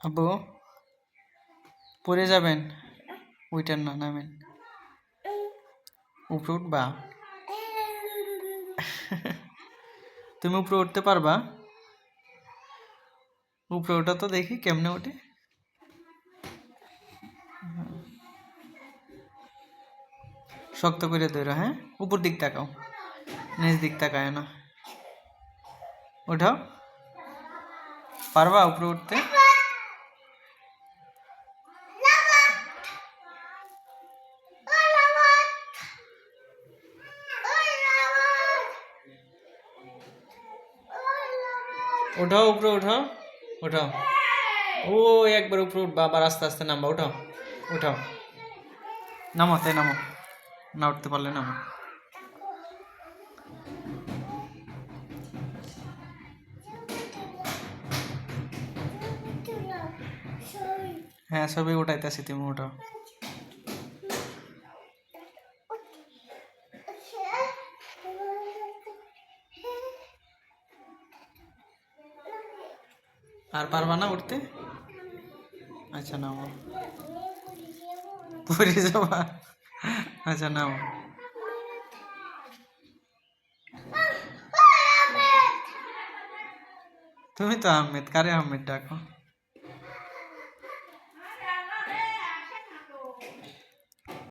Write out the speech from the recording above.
আব্বু পড়ে যাবেন, ওইটার না, নামেন। উপরে উঠবা? তুমি উপরে উঠতে পারবা? উপরে ওঠা তো দেখি কেমনে ওঠে। শক্ত করে ধরো, হ্যাঁ। উপর দিক তাকাও, নিচ দিক তাকায় না। ওঠাও, পারবা উপরে উঠতে? ওঠাও, উপরে ওঠাও, ওঠাও। ও একবার উপরে উঠবা, আবার আস্তে আস্তে নামবা। ওঠাও, ওঠাও, নামো, তাই নামো। না উঠতে পারলে নামো। হ্যাঁ, ছবি উঠাইতেছি, তুমি উঠাও। আর পারবা না উঠতে? আচ্ছা নামো। পড়ে যাবা? আচ্ছা নামো। তুমি তো আহমেদ, কারে আহমেদ ডাকো?